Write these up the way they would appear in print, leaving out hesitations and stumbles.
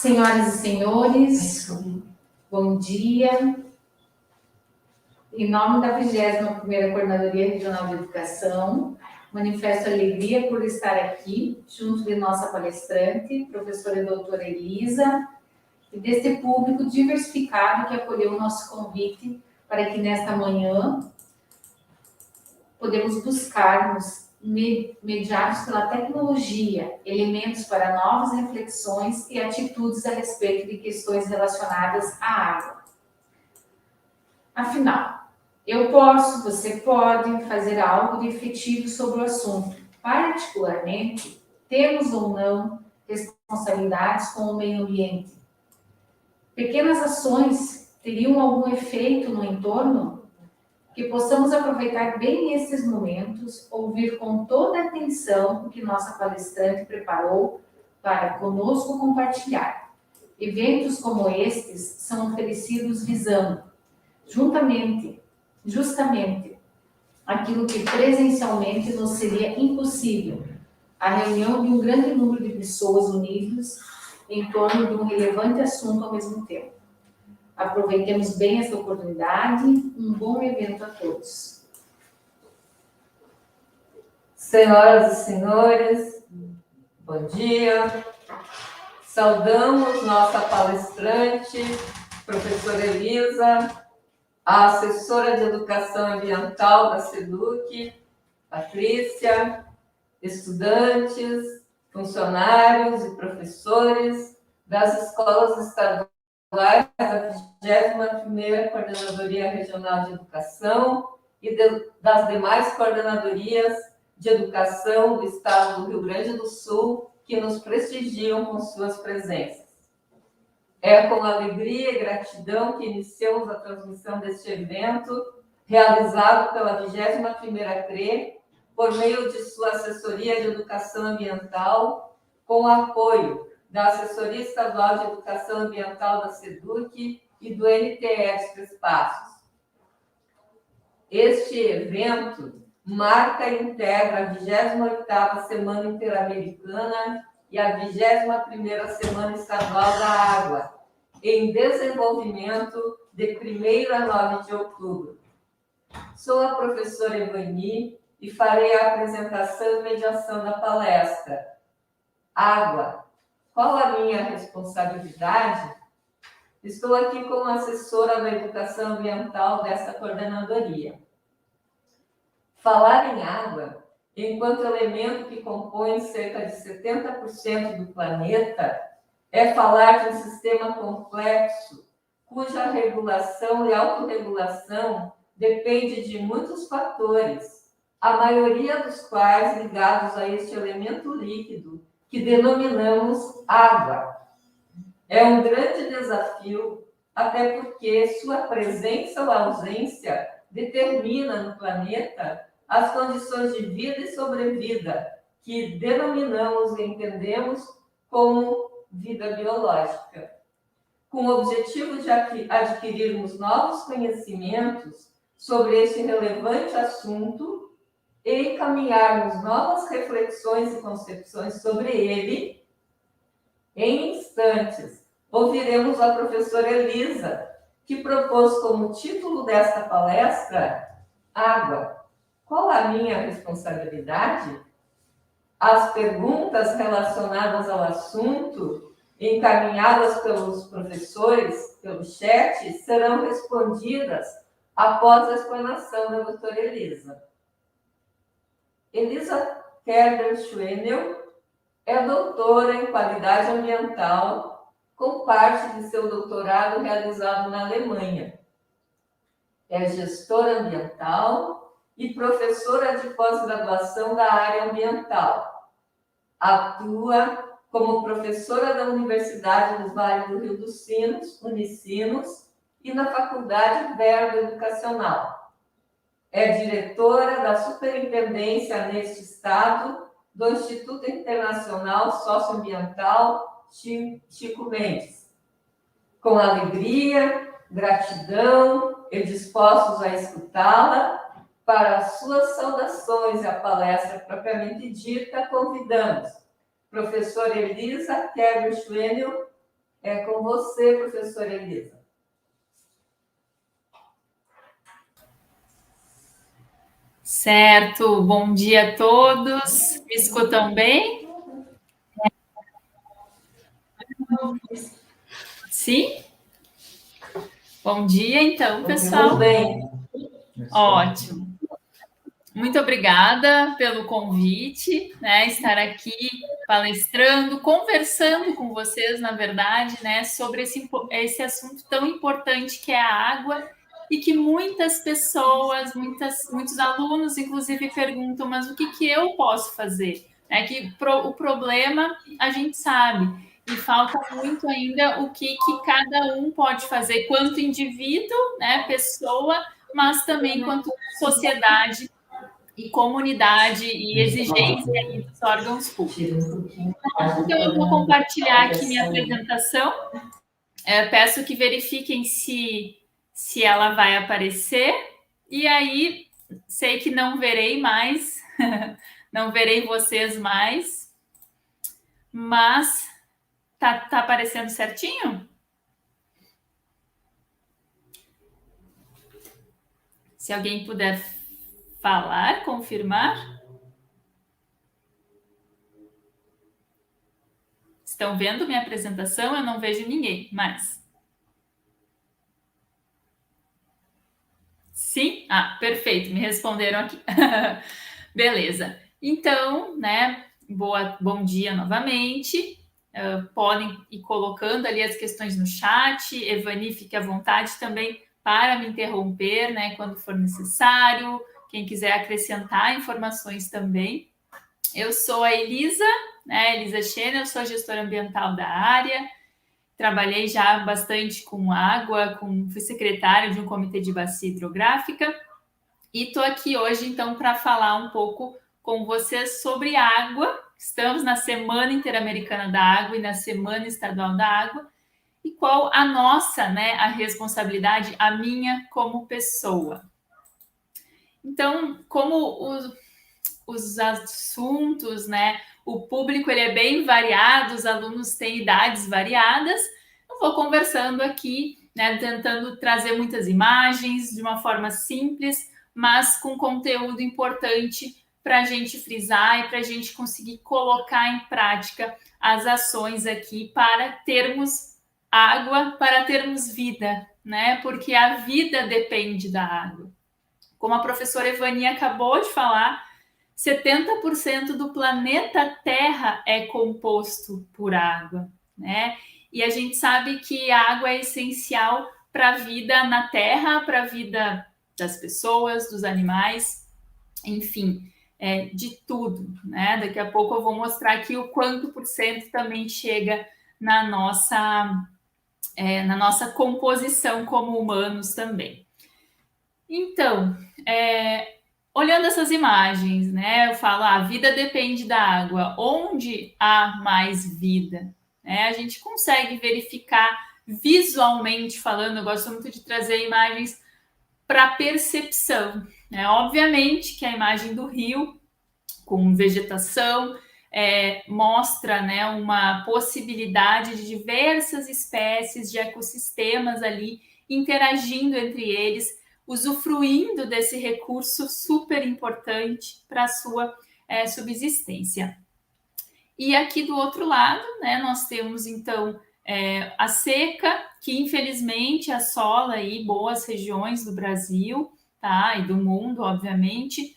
Senhoras e senhores, bom dia. Em nome da 21ª Coordenadoria Regional de Educação, manifesto alegria por estar aqui, junto de nossa palestrante, professora e doutora Elisa, e deste público diversificado que acolheu o nosso convite para que nesta manhã podemos buscarmos, mediados pela tecnologia, elementos para novas reflexões e atitudes a respeito de questões relacionadas à água. Afinal, eu posso, você pode fazer algo de efetivo sobre o assunto. Particularmente, temos ou não responsabilidades com o meio ambiente. Pequenas ações teriam algum efeito no entorno? Que possamos aproveitar bem esses momentos, ouvir com toda a atenção o que nossa palestrante preparou para conosco compartilhar. Eventos como estes são oferecidos visando, justamente, aquilo que presencialmente nos seria impossível, a reunião de um grande número de pessoas unidas em torno de um relevante assunto ao mesmo tempo. Aproveitemos bem esta oportunidade. Um bom evento a todos. Senhoras e senhores, bom dia. Saudamos nossa palestrante, professora Elisa, a assessora de Educação Ambiental da SEDUC, Patrícia, estudantes, funcionários e professores das escolas estaduais da 21ª Coordenadoria Regional de Educação e das demais coordenadorias de educação do Estado do Rio Grande do Sul que nos prestigiam com suas presenças. É com alegria e gratidão que iniciamos a transmissão deste evento, realizado pela 21ª CRE, por meio de sua Assessoria de Educação Ambiental, com apoio da Assessoria Estadual de Educação Ambiental da SEDUC e do NTE dos Espaços. Este evento marca e integra a 28ª Semana Interamericana e a 21ª Semana Estadual da Água, em desenvolvimento de 1º a 9 de outubro. Sou a professora Evani e farei a apresentação e mediação da palestra. Água. Qual a minha responsabilidade? Estou aqui como assessora da Educação Ambiental desta coordenadoria. Falar em água, enquanto elemento que compõe cerca de 70% do planeta, é falar de um sistema complexo, cuja regulação e autorregulação depende de muitos fatores, a maioria dos quais ligados a este elemento líquido, que denominamos água. É um grande desafio, até porque sua presença ou ausência determina no planeta as condições de vida e sobrevida, que denominamos e entendemos como vida biológica. Com o objetivo de adquirirmos novos conhecimentos sobre este relevante assunto, e encaminharmos novas reflexões e concepções sobre ele, em instantes, ouviremos a professora Elisa, que propôs como título desta palestra, Água. Qual a minha responsabilidade? As perguntas relacionadas ao assunto, encaminhadas pelos professores, pelo chat, serão respondidas após a explanação da doutora Elisa. Elisa Kerber-Schwenel é doutora em qualidade ambiental, com parte de seu doutorado realizado na Alemanha. É gestora ambiental e professora de pós-graduação da área ambiental. Atua como professora da Universidade do Vale do Rio dos Sinos, Unicinos, e na Faculdade Verbo Educacional. É diretora da Superintendência neste Estado do Instituto Internacional Socioambiental Chico Mendes. Com alegria, gratidão e dispostos a escutá-la, para as suas saudações à palestra propriamente dita, convidamos professora Elisa Kerber-Schwenel, É com você, professora Elisa. Certo, bom dia a todos. Me escutam bem? Sim? Bom dia, então, pessoal. Bem. Ótimo. Muito obrigada pelo convite, né? Estar aqui palestrando, conversando com vocês, na verdade, né? Sobre esse assunto tão importante que é a água e que muitas pessoas, muitos alunos, inclusive, perguntam, mas o que eu posso fazer? É que o problema a gente sabe, e falta muito ainda o que cada um pode fazer, quanto indivíduo, né, pessoa, mas também quanto sociedade e comunidade e exigência dos órgãos públicos. Então, eu vou compartilhar aqui minha apresentação. Peço que verifiquem se ela vai aparecer. E aí, sei que não verei mais, não verei vocês mais, mas tá aparecendo certinho? Se alguém puder falar, confirmar. Estão vendo minha apresentação? Eu não vejo ninguém mais. Sim? Ah, perfeito, me responderam aqui. Beleza. Então, né, bom dia novamente. Podem ir colocando ali as questões no chat. Evani, fique à vontade também para me interromper, né, quando for necessário. Quem quiser acrescentar informações também. Eu sou a Elisa, né, Elisa Schener, eu sou gestora ambiental da área. Trabalhei já bastante com água, fui secretária de um comitê de bacia hidrográfica e estou aqui hoje, então, para falar um pouco com vocês sobre água. Estamos na Semana Interamericana da Água e na Semana Estadual da Água e qual a nossa, né, a responsabilidade, a minha como pessoa. Então, como os assuntos, né, o público ele é bem variado, os alunos têm idades variadas. Eu vou conversando aqui, né, tentando trazer muitas imagens de uma forma simples, mas com conteúdo importante para a gente frisar e para a gente conseguir colocar em prática as ações aqui para termos água, para termos vida, né? Porque a vida depende da água. Como a professora Evani acabou de falar, 70% do planeta Terra é composto por água, né? E a gente sabe que a água é essencial para a vida na Terra, para a vida das pessoas, dos animais, enfim, de tudo, né? Daqui a pouco eu vou mostrar aqui o quanto por cento também chega na nossa composição como humanos também. Então, olhando essas imagens, né, eu falo, a vida depende da água. Onde há mais vida? A gente consegue verificar visualmente falando, eu gosto muito de trazer imagens para percepção. Obviamente que a imagem do rio, com vegetação, mostra, né, uma possibilidade de diversas espécies de ecossistemas ali interagindo entre eles, usufruindo desse recurso super importante para a sua subsistência. E aqui do outro lado, né, nós temos então a seca, que infelizmente assola aí boas regiões do Brasil, tá, e do mundo, obviamente,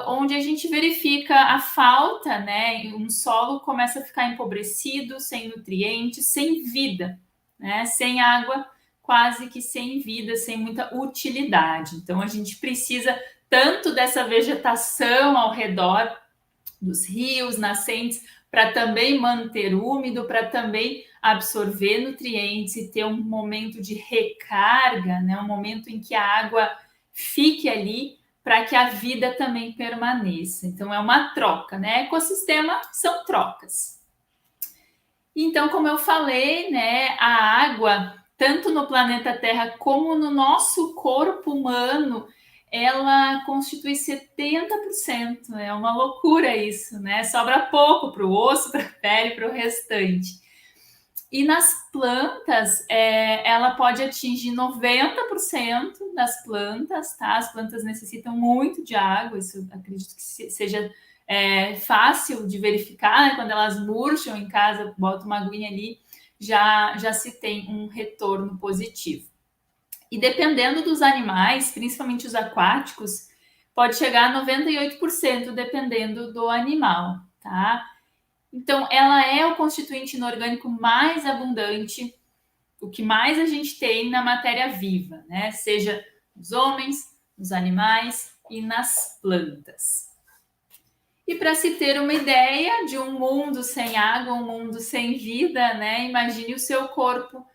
onde a gente verifica a falta, né, um solo começa a ficar empobrecido, sem nutrientes, sem vida, né, sem água, quase que sem vida, sem muita utilidade. Então, a gente precisa tanto dessa vegetação ao redor dos rios, nascentes, para também manter úmido, para também absorver nutrientes e ter um momento de recarga, né? Um momento em que a água fique ali para que a vida também permaneça. Então, é uma troca, né? Ecossistema são trocas. Então, como eu falei, né, a água, tanto no planeta Terra como no nosso corpo humano, ela constitui 70%. É uma loucura isso, né? Sobra pouco para o osso, para a pele, para o restante. E nas plantas, ela pode atingir 90% das plantas, tá? As plantas necessitam muito de água, isso acredito que seja fácil de verificar, né? Quando elas murcham em casa, bota uma aguinha ali, já se tem um retorno positivo. E dependendo dos animais, principalmente os aquáticos, pode chegar a 98%, dependendo do animal, tá? Então, ela é o constituinte inorgânico mais abundante, o que mais a gente tem na matéria viva, né? Seja nos homens, nos animais e nas plantas. E para se ter uma ideia de um mundo sem água, um mundo sem vida, né? Imagine o seu corpo,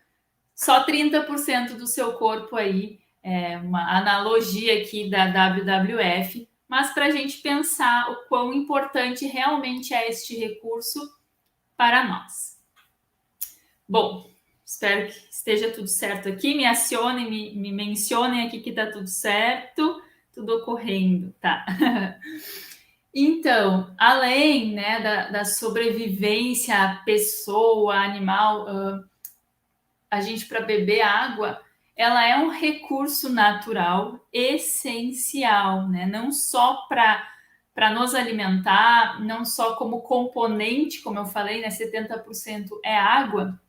só 30% do seu corpo aí, uma analogia aqui da WWF, mas para a gente pensar o quão importante realmente é este recurso para nós. Bom, espero que esteja tudo certo aqui. Me acionem, me mencionem aqui que está tudo certo, tudo ocorrendo, tá? Então, além, né, da sobrevivência pessoa, animal, a gente para beber água, ela é um recurso natural essencial, né? Não só para nos alimentar, não só como componente, como eu falei, né? 70% é água,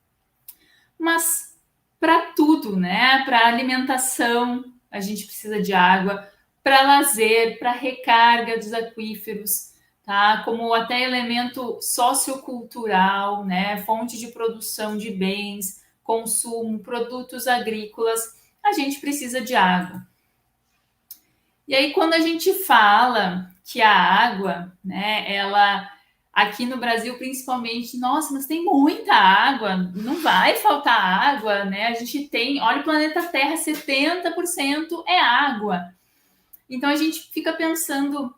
mas para tudo, né? Para alimentação, a gente precisa de água, para lazer, para recarga dos aquíferos, tá? Como até elemento sociocultural, né? Fonte de produção de bens, consumo, produtos agrícolas, a gente precisa de água. E aí, quando a gente fala que a água, né, ela aqui no Brasil, principalmente, nossa, mas tem muita água, não vai faltar água, né? A gente tem, olha o planeta Terra, 70% é água. Então a gente fica pensando,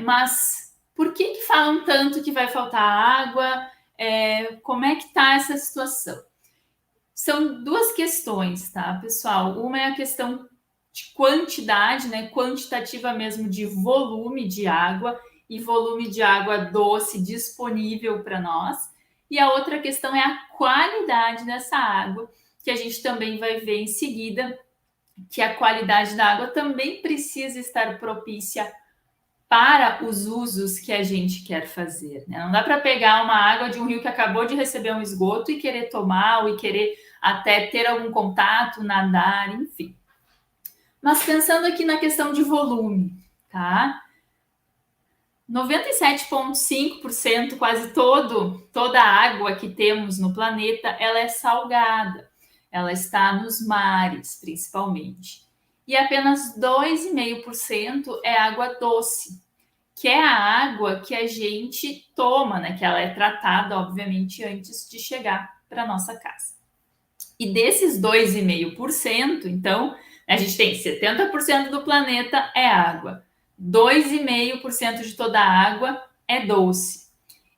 mas por que falam tanto que vai faltar água? Como é que está essa situação? São duas questões, tá, pessoal? Uma é a questão de quantidade, né? Quantitativa mesmo de volume de água e volume de água doce disponível para nós. E a outra questão é a qualidade dessa água, que a gente também vai ver em seguida, que a qualidade da água também precisa estar propícia para os usos que a gente quer fazer, né? Não dá para pegar uma água de um rio que acabou de receber um esgoto e querer tomar ou e querer até ter algum contato, nadar, enfim. Mas pensando aqui na questão de volume, tá? 97,5%, quase toda a água que temos no planeta, ela é salgada. Ela está nos mares, principalmente. E apenas 2,5% é água doce, que é a água que a gente toma, né? Que ela é tratada, obviamente, antes de chegar para nossa casa. E desses 2,5%, então, a gente tem 70% do planeta é água. 2,5% de toda a água é doce.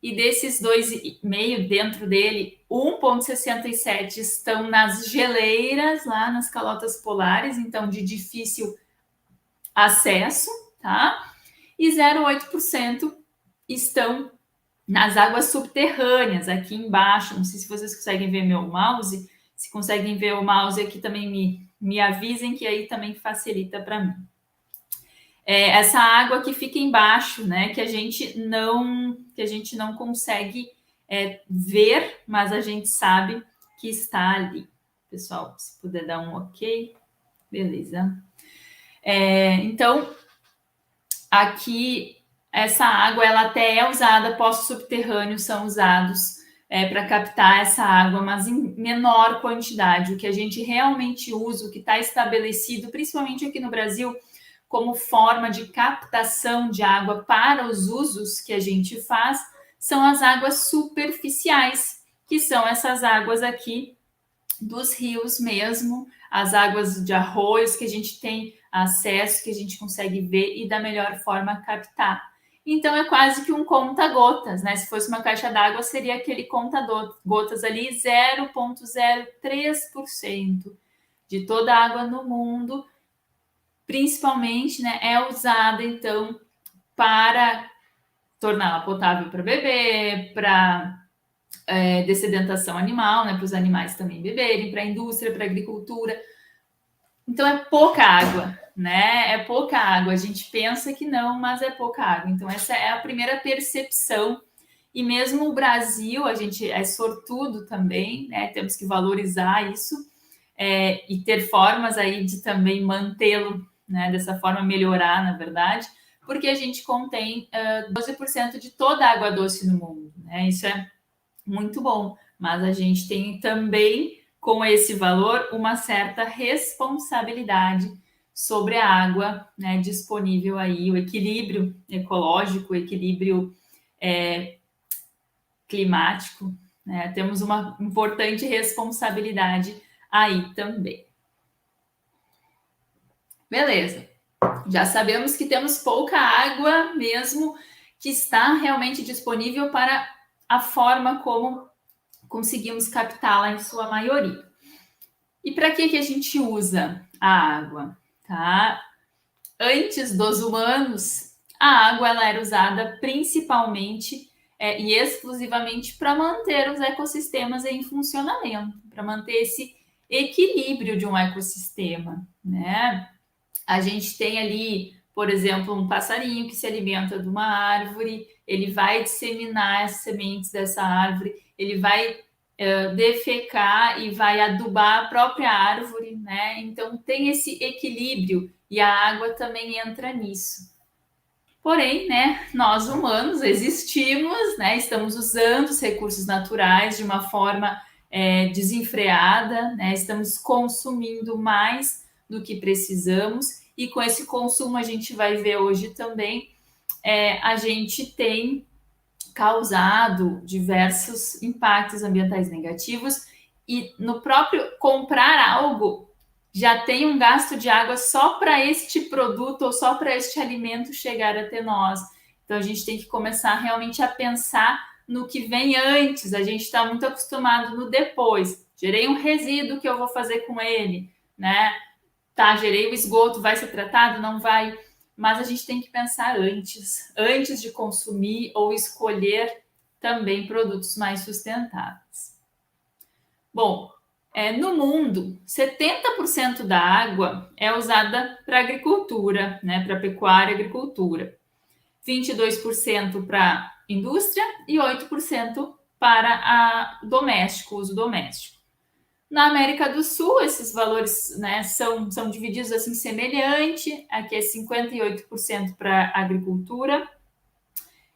E desses 2,5%, dentro dele, 1,67% estão nas geleiras, lá nas calotas polares, então de difícil acesso, tá? E 0,8% estão nas águas subterrâneas, aqui embaixo. Não sei se vocês conseguem ver meu mouse. Se conseguem ver o mouse aqui, também me avisem, que aí também facilita para mim. Essa água que fica embaixo, né, que a gente não consegue ver, mas a gente sabe que está ali. Pessoal, se puder dar um ok, beleza. Então, aqui, essa água, ela até é usada, poços subterrâneos são usados para captar essa água, mas em menor quantidade. O que a gente realmente usa, o que está estabelecido, principalmente aqui no Brasil, como forma de captação de água para os usos que a gente faz, são as águas superficiais, que são essas águas aqui dos rios mesmo, as águas de arroios que a gente tem acesso, que a gente consegue ver e da melhor forma captar. Então é quase que um conta-gotas, né? Se fosse uma caixa d'água, seria aquele conta-gotas ali, 0,03% de toda a água no mundo, principalmente, né, é usada, então, para torná-la potável para beber, para dessedentação animal, né, para os animais também beberem, para a indústria, para a agricultura. Então, é pouca água, né? É pouca água. A gente pensa que não, mas é pouca água. Então, essa é a primeira percepção. E mesmo o Brasil, a gente é sortudo também, né? Temos que valorizar isso e ter formas aí de também mantê-lo, né? Dessa forma, melhorar, na verdade, porque a gente contém 12% de toda a água doce no mundo, né? Isso é muito bom, mas a gente tem também, com esse valor, uma certa responsabilidade sobre a água, né, disponível aí, o equilíbrio ecológico, o equilíbrio climático, né? Temos uma importante responsabilidade aí também. Beleza. Já sabemos que temos pouca água mesmo que está realmente disponível para a forma como conseguimos captá-la em sua maioria. E para que a gente usa a água? Tá? Antes dos humanos, a água ela era usada principalmente e exclusivamente para manter os ecossistemas em funcionamento, para manter esse equilíbrio de um ecossistema, né? A gente tem ali, por exemplo, um passarinho que se alimenta de uma árvore, ele vai disseminar as sementes dessa árvore, ele vai defecar e vai adubar a própria árvore, né? Então tem esse equilíbrio e a água também entra nisso. Porém, né, nós humanos existimos, né, estamos usando os recursos naturais de uma forma desenfreada, né, estamos consumindo mais do que precisamos e com esse consumo a gente vai ver hoje também a gente tem causado diversos impactos ambientais negativos e no próprio comprar algo já tem um gasto de água só para este produto ou só para este alimento chegar até nós. Então a gente tem que começar realmente a pensar no que vem antes. A gente está muito acostumado no depois. Gerei um resíduo, que eu vou fazer com ele, né? Tá, gerei o esgoto, vai ser tratado? Não vai. Mas a gente tem que pensar antes de consumir ou escolher também produtos mais sustentáveis. Bom, no mundo, 70% da água é usada para agricultura, né, para pecuária e agricultura, 22% para indústria e 8% para uso doméstico. Na América do Sul, esses valores, né, são divididos assim semelhante, aqui é 58% para agricultura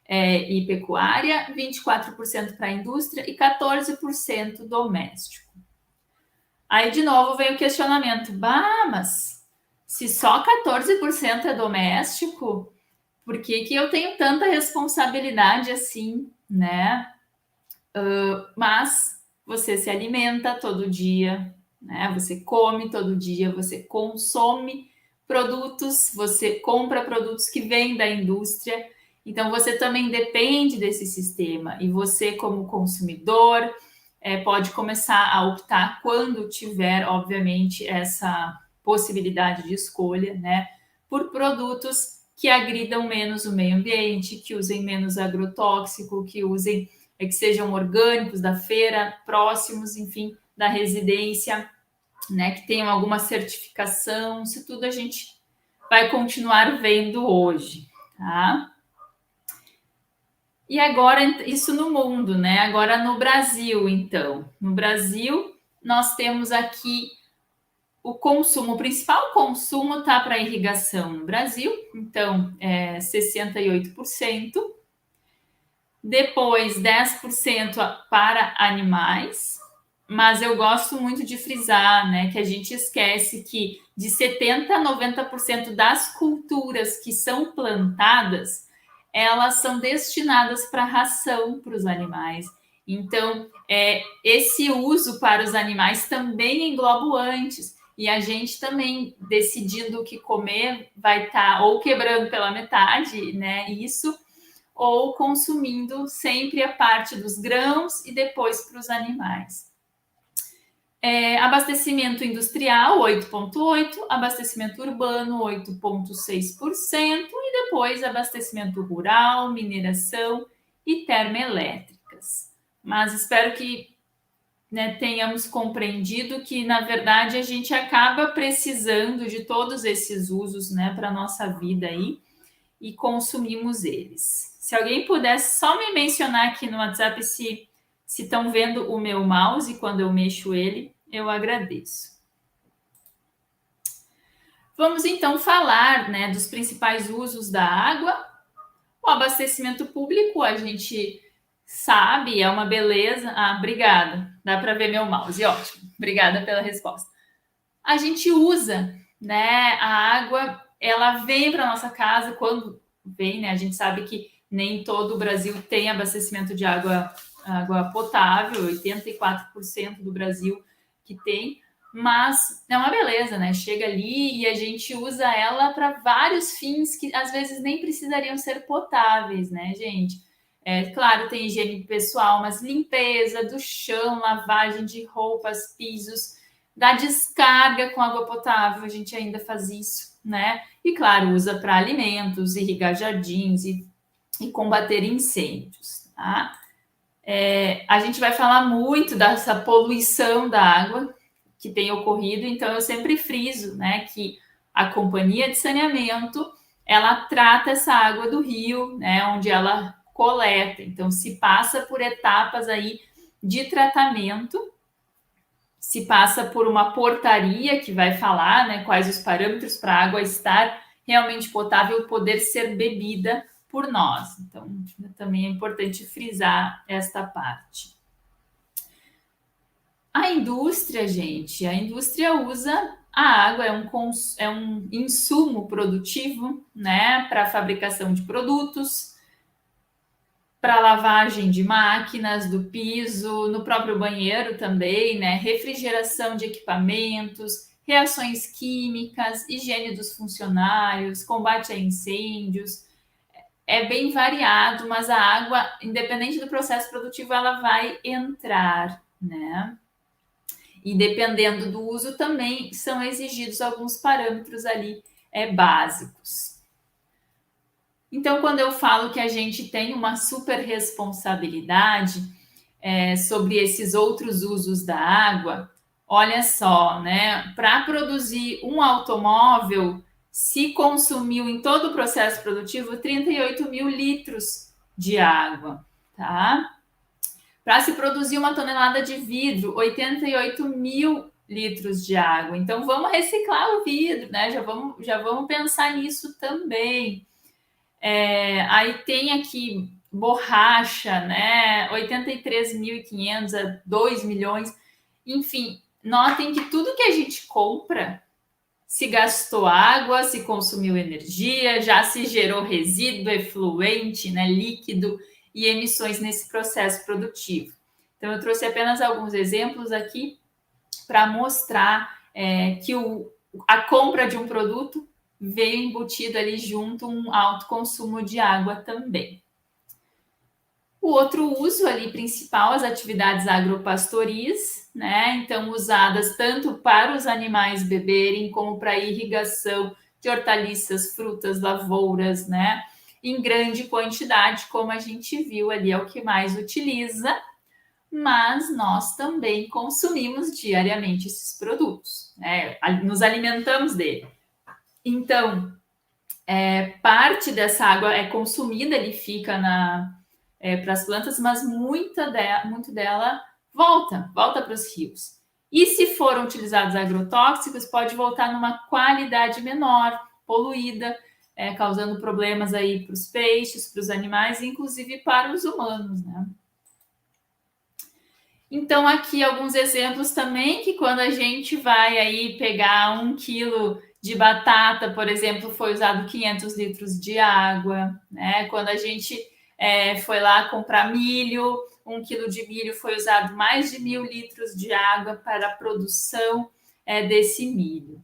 e pecuária, 24% para indústria e 14% doméstico. Aí, de novo, vem o questionamento. Mas se só 14% é doméstico, por que eu tenho tanta responsabilidade assim, né? Mas você se alimenta todo dia, né? Você come todo dia, você consome produtos, você compra produtos que vêm da indústria. Então, você também depende desse sistema. E você, como consumidor, pode começar a optar quando tiver, obviamente, essa possibilidade de escolha, né? Por produtos que agridam menos o meio ambiente, que usem menos agrotóxico, que sejam orgânicos da feira, próximos, enfim, da residência, né, que tenham alguma certificação, isso tudo a gente vai continuar vendo hoje, tá? E agora, isso no mundo, né? Agora no Brasil, então. No Brasil, nós temos aqui o consumo, o principal consumo está para irrigação no Brasil, então, 68%. Depois, 10% para animais, mas eu gosto muito de frisar, né, que a gente esquece que de 70% a 90% das culturas que são plantadas, elas são destinadas para ração para os animais. Então, esse uso para os animais também engloba o antes. E a gente também, decidindo o que comer, vai estar ou quebrando pela metade, né, isso, ou consumindo sempre a parte dos grãos e depois para os animais. Abastecimento industrial, 8,8%, abastecimento urbano, 8,6%, e depois abastecimento rural, mineração e termoelétricas. mas espero que, né, tenhamos compreendido que, na verdade, a gente acaba precisando de todos esses usos, né, para a nossa vida aí, e consumimos eles. Se alguém pudesse só me mencionar aqui no WhatsApp se estão vendo o meu mouse quando eu mexo ele, eu agradeço. Vamos então falar, né, dos principais usos da água. O abastecimento público, a gente sabe, é uma beleza. Ah, obrigada. Dá para ver meu mouse, ótimo. Obrigada pela resposta. A gente usa, né, a água, ela vem para nossa casa quando vem, né? A gente sabe que nem todo o Brasil tem abastecimento de água potável, 84% do Brasil que tem, mas é uma beleza, né? Chega ali e a gente usa ela para vários fins que às vezes nem precisariam ser potáveis, né, gente? Claro, tem higiene pessoal, mas limpeza do chão, lavagem de roupas, pisos, da descarga com água potável, a gente ainda faz isso, né? E claro, usa para alimentos, irrigar jardins e combater incêndios, tá? A gente vai falar muito dessa poluição da água que tem ocorrido, então eu sempre friso, né, que a companhia de saneamento, ela trata essa água do rio, né, onde ela coleta, então se passa por etapas aí de tratamento, se passa por uma portaria que vai falar, né, quais os parâmetros para a água estar realmente potável e poder ser bebida por nós. Então, também é importante frisar esta parte. A indústria, gente, a indústria usa a água, é um insumo produtivo, né, para a fabricação de produtos, para lavagem de máquinas, do piso, no próprio banheiro também, né, refrigeração de equipamentos, reações químicas, higiene dos funcionários, combate a incêndios. É bem variado, mas a água, independente do processo produtivo, ela vai entrar, né? E dependendo do uso também são exigidos alguns parâmetros ali básicos. Então, quando eu falo que a gente tem uma super responsabilidade sobre esses outros usos da água, olha só, né? Para produzir um automóvel, se consumiu em todo o processo produtivo 38 mil litros de água, tá? Para se produzir uma tonelada de vidro, 88 mil litros de água. Então, vamos reciclar o vidro, né? Já vamos pensar nisso também. Aí tem aqui borracha, né? 83.500 a 2 milhões. Enfim, notem que tudo que a gente compra, se gastou água, se consumiu energia, já se gerou resíduo, efluente, né, líquido e emissões nesse processo produtivo. Então, eu trouxe apenas alguns exemplos aqui para mostrar que a compra de um produto veio embutido ali junto um alto consumo de água também. O outro uso ali principal, as atividades agropastoris, né? Então, usadas tanto para os animais beberem, como para irrigação de hortaliças, frutas, lavouras, né? Em grande quantidade, como a gente viu ali, é o que mais utiliza, mas nós também consumimos diariamente esses produtos, né? Nos alimentamos dele. Então, parte dessa água é consumida, ele fica para as plantas, mas muito dela volta para os rios. E se foram utilizados agrotóxicos, pode voltar numa qualidade menor, poluída, causando problemas aí para os peixes, para os animais, inclusive para os humanos, né? Então, aqui alguns exemplos também, que quando a gente vai aí pegar 1 quilo de batata, por exemplo, foi usado 500 litros de água, né? Quando a gente foi lá comprar milho, 1 quilo de milho foi usado mais de 1.000 litros de água para a produção desse milho.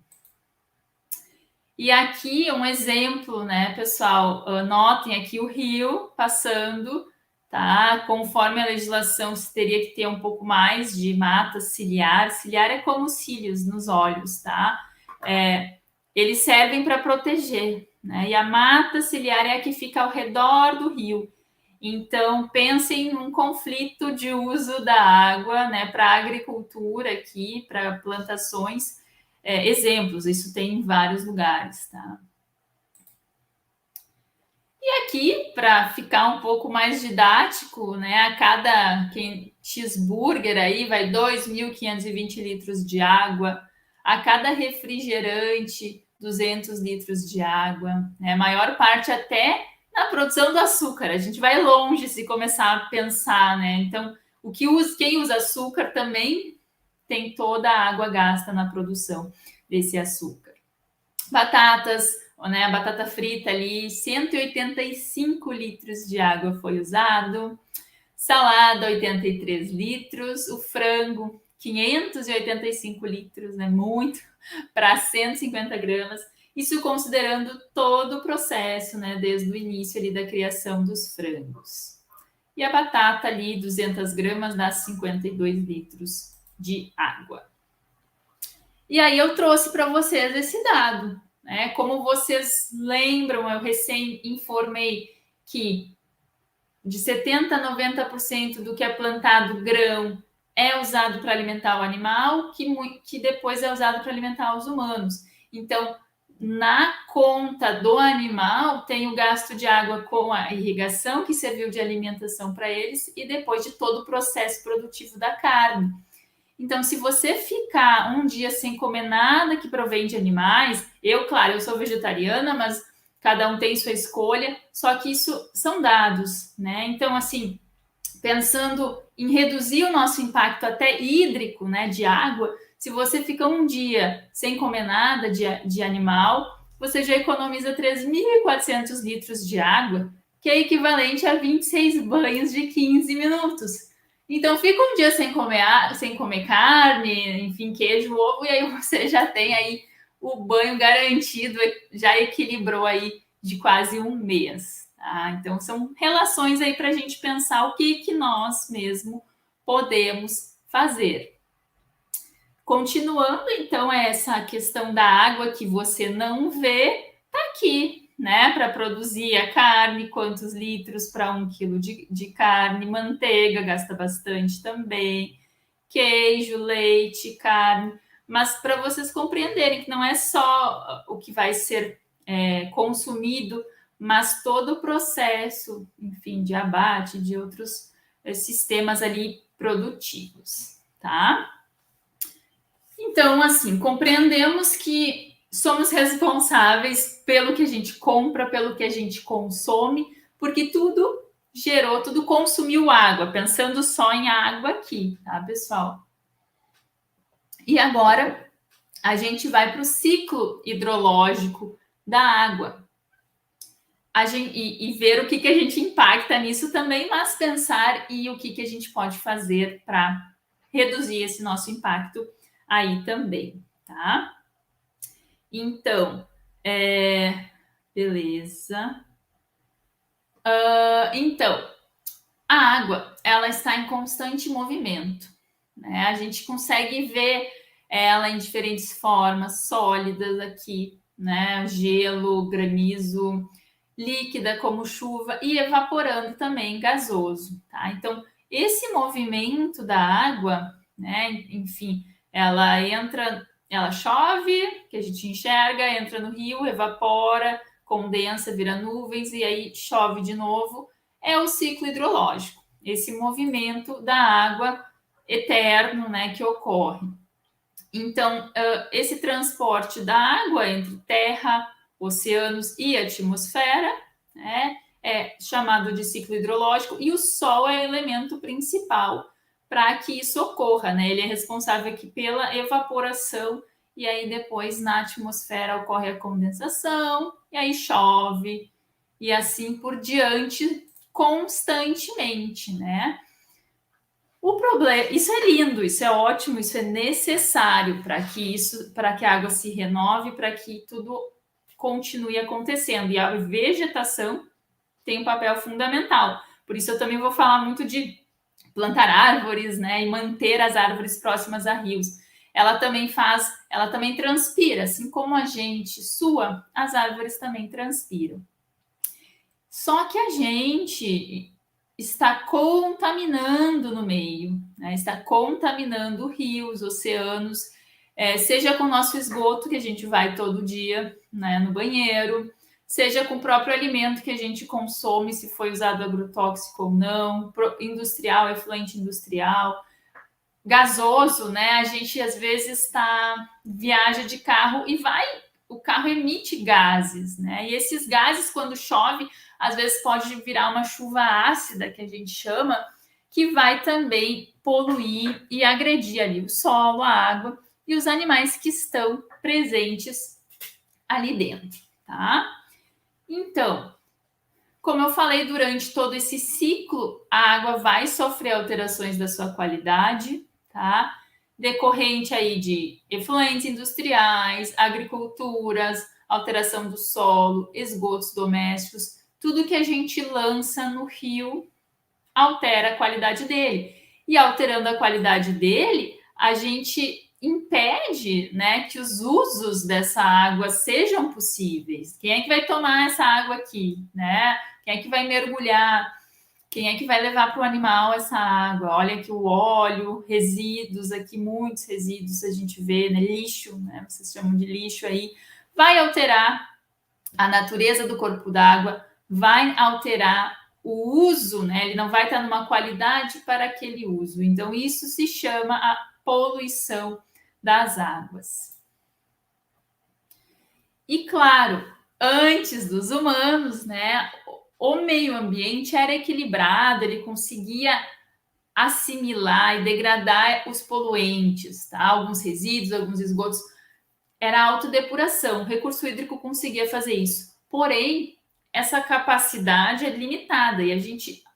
E aqui um exemplo, né, pessoal? Notem aqui o rio passando, tá? Conforme a legislação, se teria que ter um pouco mais de mata ciliar. Ciliar é como cílios nos olhos, tá? Eles servem para proteger, né? E a mata ciliar é a que fica ao redor do rio. Então, pensem num conflito de uso da água, né, para a agricultura aqui, para plantações. Exemplos, isso tem em vários lugares, tá? E aqui, para ficar um pouco mais didático, né, a cada cheeseburger aí vai 2.520 litros de água, a cada refrigerante 200 litros de água, né, a maior parte até na produção do açúcar. A gente vai longe se começar a pensar, né? Então, quem usa açúcar também tem toda a água gasta na produção desse açúcar. Batatas, né, a batata frita ali, 185 litros de água foi usado. Salada, 83 litros. O frango, 585 litros, né, muito, para 150 gramas. Isso considerando todo o processo, né, desde o início ali da criação dos frangos. E a batata ali, 200 gramas, dá 52 litros de água. E aí eu trouxe para vocês esse dado, né? Como vocês lembram, eu recém informei que de 70% a 90% do que é plantado grão é usado para alimentar o animal, que depois é usado para alimentar os humanos. Então, na conta do animal, tem o gasto de água com a irrigação, que serviu de alimentação para eles, e depois de todo o processo produtivo da carne. Então, se você ficar um dia sem comer nada que provém de animais, claro, eu sou vegetariana, mas cada um tem sua escolha, só que isso são dados, né? Então, assim, pensando em reduzir o nosso impacto até hídrico, né, de água, se você fica um dia sem comer nada de animal, você já economiza 3.400 litros de água, que é equivalente a 26 banhos de 15 minutos. Então, fica um dia sem comer carne, enfim, queijo, ovo, e aí você já tem aí o banho garantido, já equilibrou aí de quase um mês. Tá? Então, são relações aí para a gente pensar o que nós mesmo podemos fazer. Continuando, então, essa questão da água que você não vê, tá aqui, né? Para produzir a carne, quantos litros para 1 quilo de carne, manteiga gasta bastante também, queijo, leite, carne. Mas para vocês compreenderem que não é só o que vai ser consumido, mas todo o processo, enfim, de abate, de outros sistemas ali produtivos, tá? Então, assim, compreendemos que somos responsáveis pelo que a gente compra, pelo que a gente consome, porque tudo consumiu água, pensando só em água aqui, tá, pessoal? E agora a gente vai para o ciclo hidrológico da água. E ver o que a gente impacta nisso também, mas pensar e o que a gente pode fazer para reduzir esse nosso impacto aí também, tá? Então, beleza. Então, a água, ela está em constante movimento, né? A gente consegue ver ela em diferentes formas, sólidas aqui, né? Gelo, granizo, líquida como chuva e evaporando também, gasoso, tá? Então, esse movimento da água, né? Enfim, ela chove, que a gente enxerga, entra no rio, evapora, condensa, vira nuvens e aí chove de novo. É o ciclo hidrológico, esse movimento da água eterno, né, que ocorre. Então, esse transporte da água entre terra, oceanos e atmosfera, né, é chamado de ciclo hidrológico, e o Sol é o elemento principal para que isso ocorra, né? Ele é responsável aqui pela evaporação, e aí depois na atmosfera ocorre a condensação, e aí chove, e assim por diante, constantemente, né? O problema, isso é lindo, isso é ótimo, isso é necessário para que a água se renove, para que tudo continue acontecendo. E a vegetação tem um papel fundamental. Por isso eu também vou falar muito de plantar árvores, né, e manter as árvores próximas a rios. Ela também transpira, assim como a gente sua, as árvores também transpiram. Só que a gente está contaminando no meio, né? Está contaminando rios, oceanos, seja com o nosso esgoto, que a gente vai todo dia, né, no banheiro, seja com o próprio alimento que a gente consome, se foi usado agrotóxico ou não, industrial, efluente industrial, gasoso, né? A gente às vezes viaja de carro e o carro emite gases, né? E esses gases, quando chove, às vezes pode virar uma chuva ácida, que a gente chama, que vai também poluir e agredir ali o solo, a água e os animais que estão presentes ali dentro, tá? Então, como eu falei, durante todo esse ciclo, a água vai sofrer alterações da sua qualidade, tá? Decorrente aí de efluentes industriais, agriculturas, alteração do solo, esgotos domésticos, tudo que a gente lança no rio altera a qualidade dele. E alterando a qualidade dele, a gente impede, né, que os usos dessa água sejam possíveis. Quem é que vai tomar essa água aqui, né? Quem é que vai mergulhar? Quem é que vai levar para o animal essa água? Olha aqui o óleo, resíduos aqui, muitos resíduos a gente vê, né? Lixo, né? Vocês chamam de lixo aí. Vai alterar a natureza do corpo d'água, vai alterar o uso, né? Ele não vai estar numa qualidade para aquele uso. Então, isso se chama a poluição das águas. E, claro, antes dos humanos, né? O meio ambiente era equilibrado, ele conseguia assimilar e degradar os poluentes, tá? Alguns resíduos, alguns esgotos. Era autodepuração, o recurso hídrico conseguia fazer isso. Porém, essa capacidade é limitada e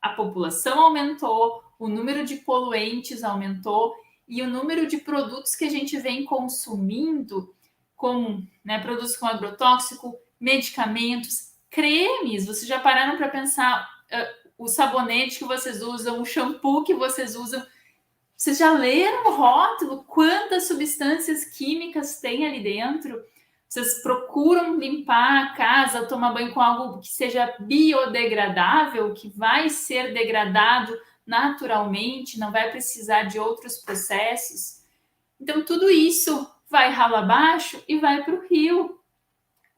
a população aumentou, o número de poluentes aumentou e o número de produtos que a gente vem consumindo, como, né, produtos com agrotóxico, medicamentos, cremes. Vocês já pararam para pensar o sabonete que vocês usam, o shampoo que vocês usam? Vocês já leram o rótulo? Quantas substâncias químicas tem ali dentro? Vocês procuram limpar a casa, tomar banho com algo que seja biodegradável, que vai ser degradado naturalmente, não vai precisar de outros processos. Então, tudo isso vai ralo abaixo e vai para o rio,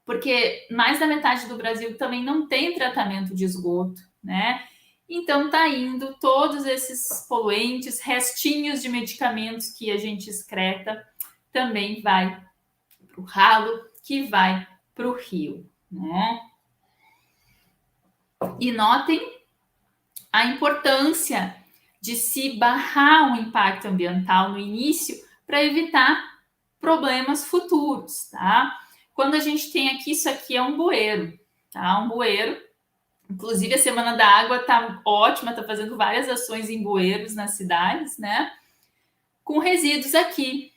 porque mais da metade do Brasil também não tem tratamento de esgoto, né? Então tá indo todos esses poluentes, restinhos de medicamentos que a gente excreta, também vai para o ralo, que vai para o rio, né? E notem a importância de se barrar um impacto ambiental no início para evitar problemas futuros, tá? Quando a gente tem aqui, isso aqui é um bueiro, tá? Um bueiro. Inclusive, a Semana da Água tá ótima, tá fazendo várias ações em bueiros nas cidades, né? Com resíduos aqui.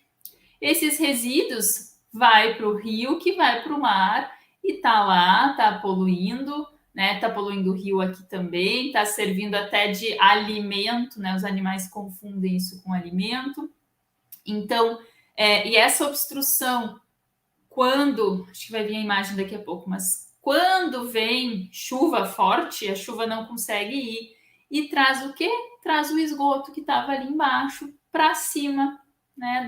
Esses resíduos vai para o rio, que vai para o mar e tá lá, tá poluindo, né? Tá poluindo o rio aqui também, tá servindo até de alimento, né? Os animais confundem isso com alimento. Então, e essa obstrução, quando, acho que vai vir a imagem daqui a pouco, mas quando vem chuva forte, a chuva não consegue ir e traz o quê? Traz o esgoto que estava ali embaixo para cima, né,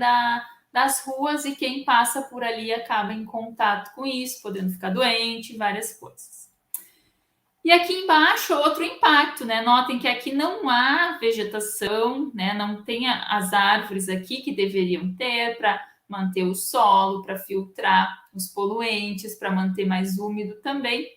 das ruas, e quem passa por ali acaba em contato com isso, podendo ficar doente, várias coisas. E aqui embaixo, outro impacto, né? Notem que aqui não há vegetação, né? Não tem as árvores aqui que deveriam ter para manter o solo, para filtrar os poluentes, para manter mais úmido também.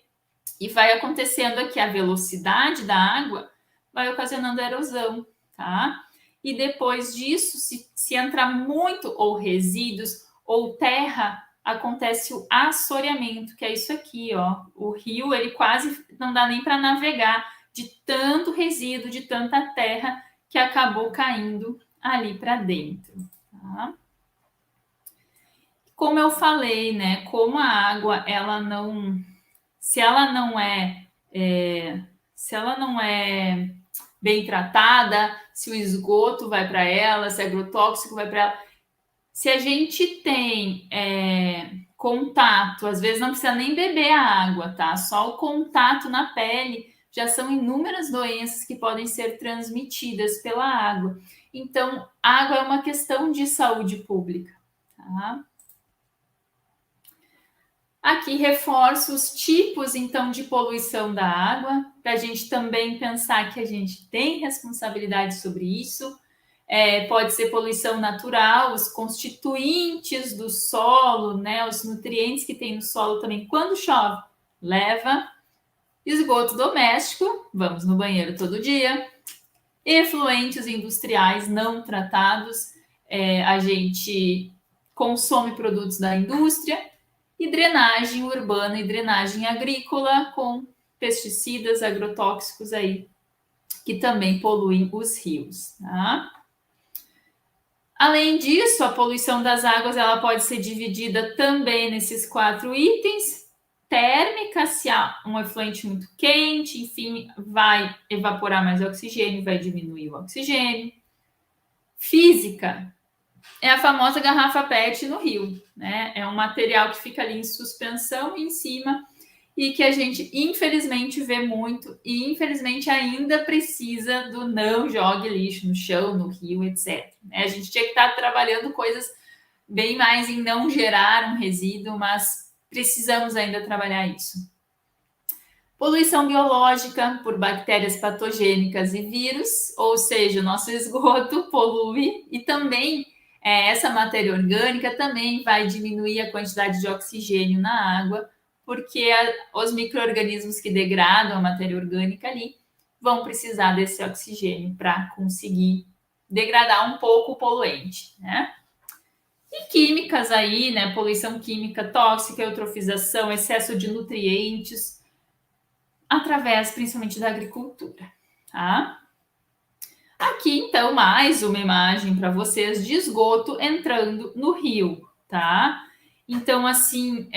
E vai acontecendo aqui a velocidade da água, vai ocasionando erosão, tá? E depois disso, se entrar muito ou resíduos ou terra, acontece o assoreamento, que é isso aqui, ó. O rio, ele quase não dá nem para navegar de tanto resíduo, de tanta terra que acabou caindo ali para dentro, tá? Como eu falei, né? Como a água, ela não, se ela não é bem tratada, se o esgoto vai para ela, se o agrotóxico vai para ela, se a gente tem contato, às vezes não precisa nem beber a água, tá? Só o contato na pele já são inúmeras doenças que podem ser transmitidas pela água. Então, água é uma questão de saúde pública, tá? Aqui reforço os tipos, então, de poluição da água, para a gente também pensar que a gente tem responsabilidade sobre isso. Pode ser poluição natural, os constituintes do solo, né, os nutrientes que tem no solo também. Quando chove, leva. Esgoto doméstico, vamos no banheiro todo dia. Efluentes industriais não tratados, a gente consome produtos da indústria. E drenagem urbana e drenagem agrícola com pesticidas, agrotóxicos aí, que também poluem os rios, tá? Além disso, a poluição das águas ela pode ser dividida também nesses 4 itens. Térmica, se há um efluente muito quente, enfim, vai evaporar mais oxigênio, vai diminuir o oxigênio. Física, é a famosa garrafa PET no rio, né? É um material que fica ali em suspensão em cima e que a gente infelizmente vê muito e infelizmente ainda precisa do não jogue lixo no chão, no rio, etc. A gente tinha que estar trabalhando coisas bem mais em não gerar um resíduo, mas precisamos ainda trabalhar isso. Poluição biológica por bactérias patogênicas e vírus, ou seja, o nosso esgoto polui e também essa matéria orgânica também vai diminuir a quantidade de oxigênio na água, porque os micro-organismos que degradam a matéria orgânica ali vão precisar desse oxigênio para conseguir degradar um pouco o poluente, né? E químicas aí, né? Poluição química tóxica, eutrofização, excesso de nutrientes, através principalmente da agricultura, tá? Aqui, então, mais uma imagem para vocês de esgoto entrando no rio, tá? Então, assim,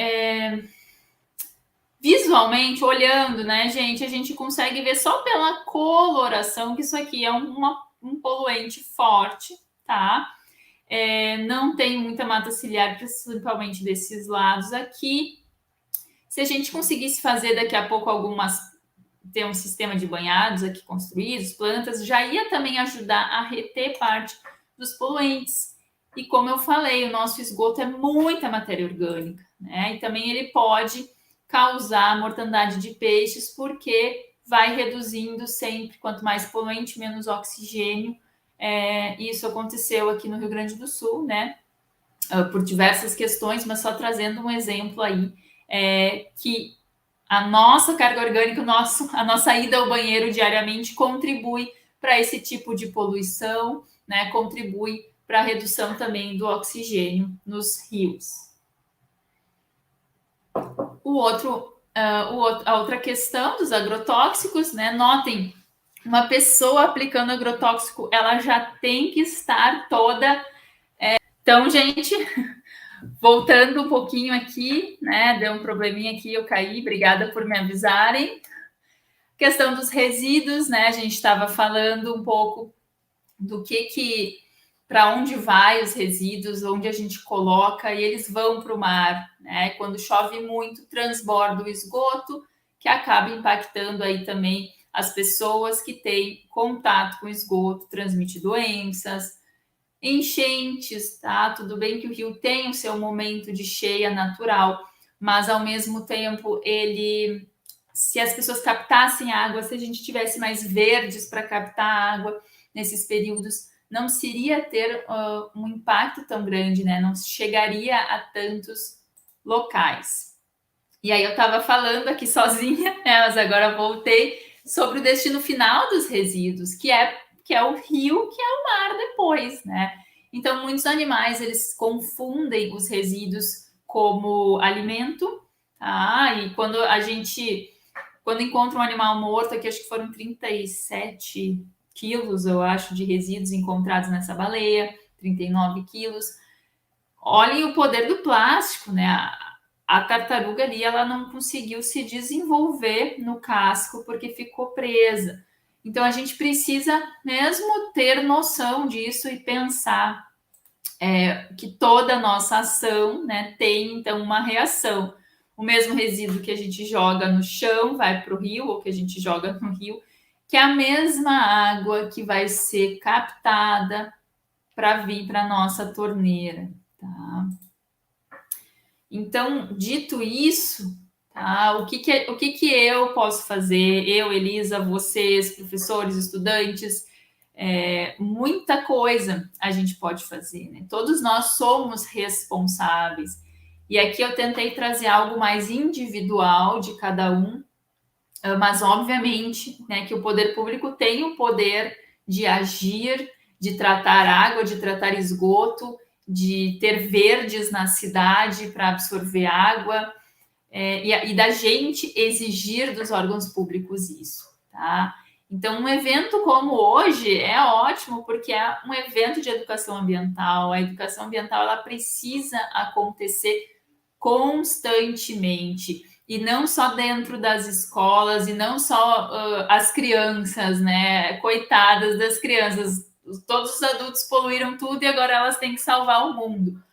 visualmente, olhando, né, gente, a gente consegue ver só pela coloração que isso aqui é um poluente forte, tá? Não tem muita mata ciliar, principalmente desses lados aqui. Se a gente conseguisse fazer daqui a pouco ter um sistema de banhados aqui construídos, plantas, já ia também ajudar a reter parte dos poluentes. E como eu falei, o nosso esgoto é muita matéria orgânica, né? E também ele pode causar mortandade de peixes, porque vai reduzindo sempre, quanto mais poluente, menos oxigênio. Isso aconteceu aqui no Rio Grande do Sul, né? Por diversas questões, mas só trazendo um exemplo aí, que a nossa carga orgânica, a nossa ida ao banheiro diariamente contribui para esse tipo de poluição, né? Contribui para a redução também do oxigênio nos rios. A outra questão dos agrotóxicos, né? Notem, uma pessoa aplicando agrotóxico, ela já tem que estar toda... Então, gente... Voltando um pouquinho aqui, né? Deu um probleminha aqui, eu caí, obrigada por me avisarem. Questão dos resíduos, né? A gente estava falando um pouco do para onde vai os resíduos, onde a gente coloca, e eles vão para o mar, né? Quando chove muito, transborda o esgoto, que acaba impactando aí também as pessoas que têm contato com o esgoto, transmite doenças. Enchentes, tá? Tudo bem que o rio tem o seu momento de cheia natural, mas ao mesmo tempo se as pessoas captassem água, se a gente tivesse mais verdes para captar água nesses períodos, não se iria ter um impacto tão grande, né? Não chegaria a tantos locais. E aí eu estava falando aqui sozinha, né? Mas agora voltei sobre o destino final dos resíduos, que é o rio, que é o mar depois, né? Então, muitos animais, eles confundem os resíduos como alimento, tá? E quando encontra um animal morto, aqui acho que foram 37 quilos, eu acho, de resíduos encontrados nessa baleia, 39 quilos. Olhem o poder do plástico, né? A tartaruga ali, ela não conseguiu se desenvolver no casco porque ficou presa. Então, a gente precisa mesmo ter noção disso e pensar que toda a nossa ação, né, tem, então, uma reação. o mesmo resíduo que a gente joga no chão vai para o rio, ou que a gente joga no rio, que é a mesma água que vai ser captada para vir para a nossa torneira, tá? Então, dito isso, tá? O que eu posso fazer? Eu, Elisa, vocês, professores, estudantes, muita coisa a gente pode fazer, né? Todos nós somos responsáveis. E aqui eu tentei trazer algo mais individual de cada um, mas obviamente, né, que o poder público tem o poder de agir, de tratar água, de tratar esgoto, de ter verdes na cidade para absorver água, e da gente exigir dos órgãos públicos isso, tá? Então, um evento como hoje é ótimo porque é um evento de educação ambiental. A educação ambiental ela precisa acontecer constantemente e não só dentro das escolas e não só as crianças, né? Coitadas das crianças, todos os adultos poluíram tudo e agora elas têm que salvar o mundo.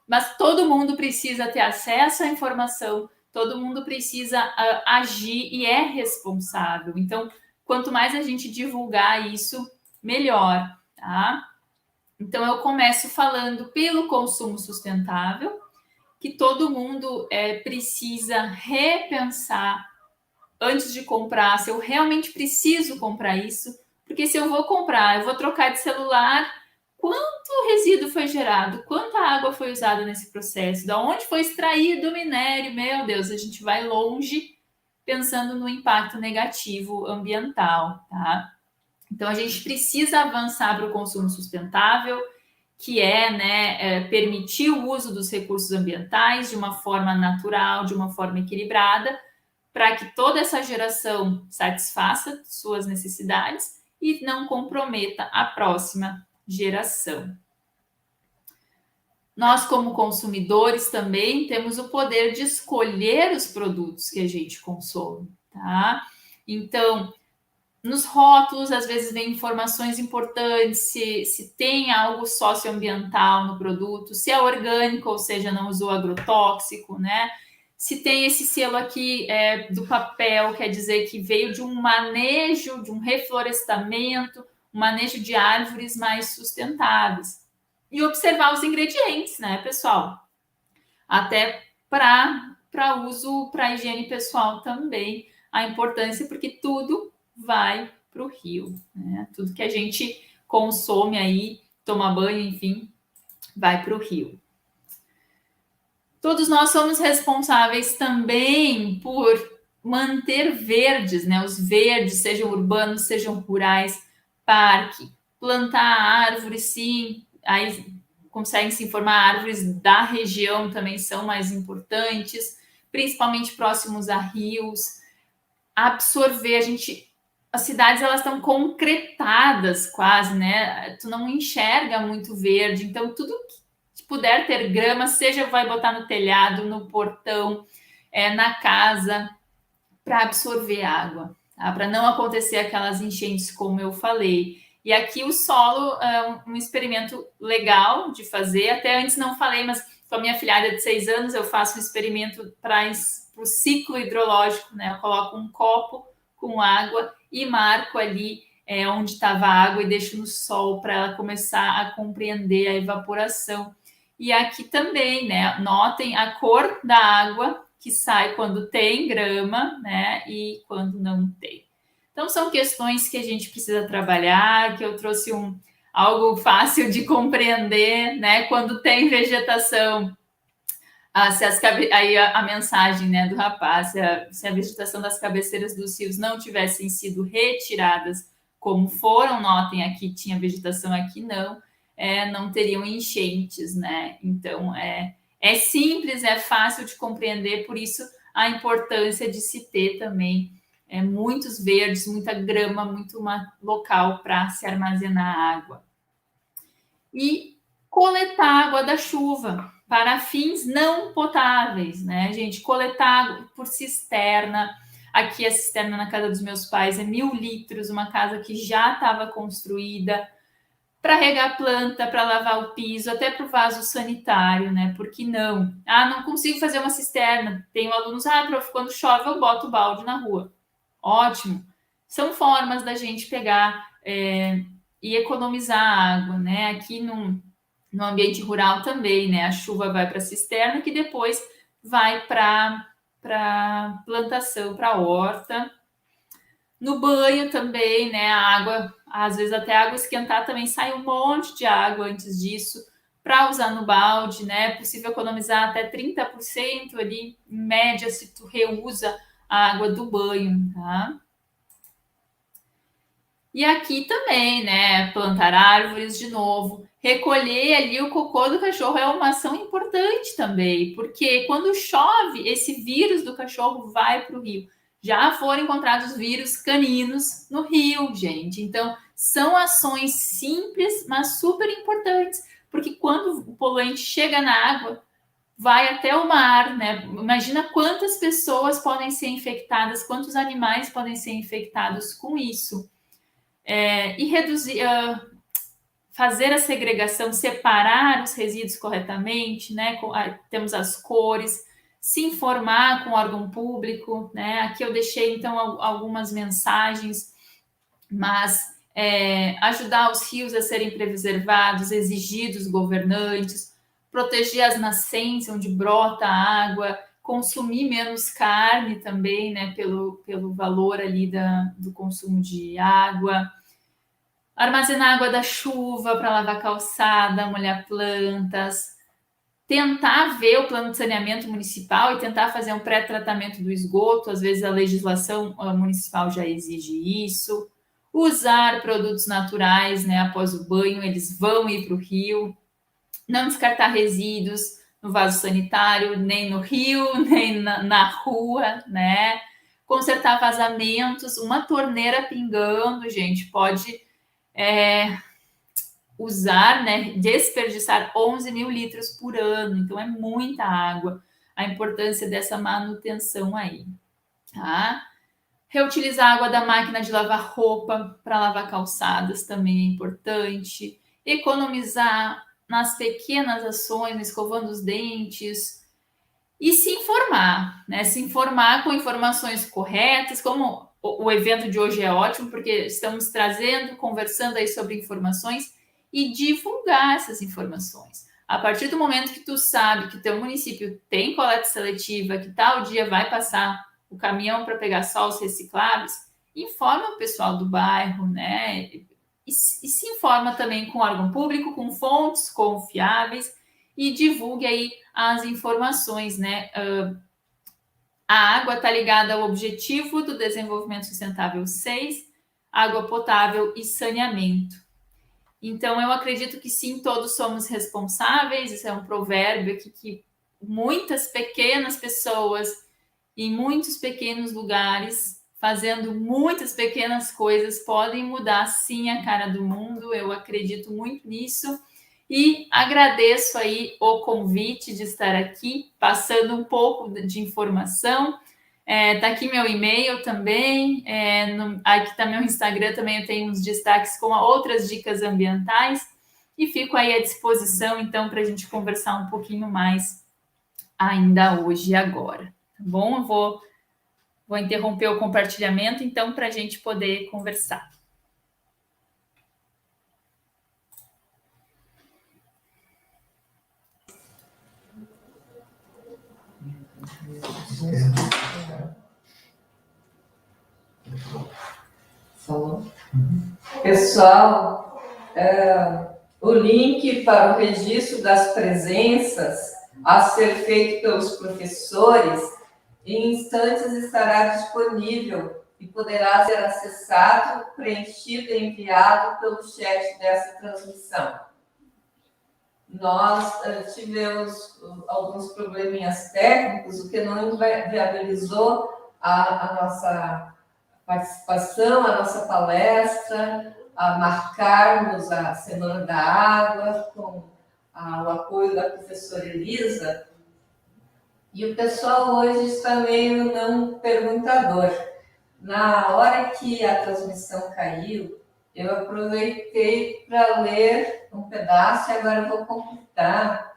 Mas todo mundo precisa ter acesso à informação, todo mundo precisa agir e é responsável. Então, quanto mais a gente divulgar isso, melhor, tá? Então, eu começo falando pelo consumo sustentável, que todo mundo precisa repensar antes de comprar, se eu realmente preciso comprar isso, porque se eu vou comprar, eu vou trocar de celular, quanto resíduo foi gerado, quanta água foi usada nesse processo, de onde foi extraído o minério, meu Deus, a gente vai longe pensando no impacto negativo ambiental, tá? Então, a gente precisa avançar para o consumo sustentável, que permitir o uso dos recursos ambientais de uma forma natural, de uma forma equilibrada, para que toda essa geração satisfaça suas necessidades e não comprometa a próxima geração. Nós, como consumidores, também temos o poder de escolher os produtos que a gente consome, tá? Então, nos rótulos, às vezes, vem informações importantes, se tem algo socioambiental no produto, se é orgânico, ou seja, não usou agrotóxico, né? Se tem esse selo aqui do papel, quer dizer que veio de um manejo, de um reflorestamento, um manejo de árvores mais sustentáveis. E observar os ingredientes, né, pessoal? Até para uso, para higiene pessoal também, a importância, porque tudo vai para o rio, né? Tudo que a gente consome aí, toma banho, enfim, vai para o rio. Todos nós somos responsáveis também por manter verdes, né? Os verdes, sejam urbanos, sejam rurais, parque, plantar árvores, sim. Aí conseguem se informar, árvores da região também são mais importantes, principalmente próximos a rios. Absorver, as cidades elas estão concretadas quase, né? Tu não enxerga muito verde, então tudo que puder ter grama, seja vai botar no telhado, no portão, na casa, para absorver água, tá? Para não acontecer aquelas enchentes como eu falei. E aqui o solo é um experimento legal de fazer. Até antes não falei, mas com a minha filhada de 6 anos eu faço um experimento para o ciclo hidrológico, né? Eu coloco um copo com água e marco ali onde estava a água e deixo no sol para ela começar a compreender a evaporação. E aqui também, né? Notem a cor da água que sai quando tem grama, né? E quando não tem. Então, são questões que a gente precisa trabalhar, que eu trouxe algo fácil de compreender, né? Quando tem vegetação, aí a mensagem, né, do rapaz, se a vegetação das cabeceiras dos rios não tivessem sido retiradas como foram, notem aqui tinha vegetação, aqui não teriam enchentes, né? Então, é simples, é fácil de compreender, por isso a importância de se ter também muitos verdes, muita grama, muito local para se armazenar água. E coletar água da chuva para fins não potáveis, né, gente? Coletar água por cisterna. Aqui a cisterna na casa dos meus pais é 1.000 litros, uma casa que já estava construída, para regar a planta, para lavar o piso, até para o vaso sanitário, né? Por que não? Ah, não consigo fazer uma cisterna. Tenho alunos, prof, quando chove eu boto o balde na rua. Ótimo. São formas da gente pegar e economizar água, né? Aqui no ambiente rural também, né? A chuva vai para a cisterna, que depois vai para plantação, para a horta. No banho também, né? A água, às vezes até a água esquentar também sai um monte de água antes disso para usar no balde, né? É possível economizar até 30% ali, em média, se tu reusa a água do banho, tá? E aqui também, né? Plantar árvores de novo. Recolher ali o cocô do cachorro é uma ação importante também, porque quando chove, esse vírus do cachorro vai para o rio. Já foram encontrados vírus caninos no rio, gente. Então, são ações simples, mas super importantes, porque quando o poluente chega na água, vai até o mar, né? Imagina quantas pessoas podem ser infectadas, quantos animais podem ser infectados com isso. E reduzir, fazer a segregação, separar os resíduos corretamente, né? Temos as cores, se informar com o órgão público, né? Aqui eu deixei então algumas mensagens, mas ajudar os rios a serem preservados, exigir dos governantes, proteger as nascentes onde brota a água, consumir menos carne também, né? Pelo valor ali do consumo de água. Armazenar água da chuva para lavar calçada, molhar plantas, tentar ver o plano de saneamento municipal e tentar fazer um pré-tratamento do esgoto, às vezes a legislação municipal já exige isso. Usar produtos naturais, né, após o banho, eles vão ir para o rio. Não descartar resíduos no vaso sanitário, nem no rio, nem na rua, né? Consertar vazamentos, uma torneira pingando, gente, pode usar, né, desperdiçar 11 mil litros por ano, então é muita água, a importância dessa manutenção aí, tá? Reutilizar a água da máquina de lavar roupa para lavar calçadas também é importante, economizar nas pequenas ações, escovando os dentes, e se informar, né? Se informar com informações corretas, como o evento de hoje é ótimo, porque estamos trazendo, conversando aí sobre informações e divulgar essas informações. A partir do momento que tu sabe que teu município tem coleta seletiva, que tal dia vai passar o caminhão para pegar só os recicláveis, informa o pessoal do bairro, né? E se informa também com o órgão público, com fontes confiáveis e divulgue aí as informações, né? A água está ligada ao objetivo do desenvolvimento sustentável 6, água potável e saneamento. Então, eu acredito que sim, todos somos responsáveis, isso é um provérbio aqui que muitas pequenas pessoas em muitos pequenos lugares, fazendo muitas pequenas coisas, podem mudar sim a cara do mundo, eu acredito muito nisso. E agradeço aí o convite de estar aqui, passando um pouco de informação. Tá aqui meu e-mail também, aqui está meu Instagram também, eu tenho uns destaques com outras dicas ambientais e fico aí à disposição, então, para a gente conversar um pouquinho mais ainda hoje e agora. Tá bom? Eu vou interromper o compartilhamento, então, para a gente poder conversar. Pessoal, o link para o registro das presenças a ser feito pelos professores, em instantes estará disponível e poderá ser acessado, preenchido e enviado pelo chat dessa transmissão. Nós tivemos alguns probleminhas técnicos, o que não viabilizou a nossa participação, a nossa palestra, a marcarmos a Semana da Água com o apoio da professora Elisa. E o pessoal hoje está meio não perguntador. Na hora que a transmissão caiu, eu aproveitei para ler um pedaço e agora vou completar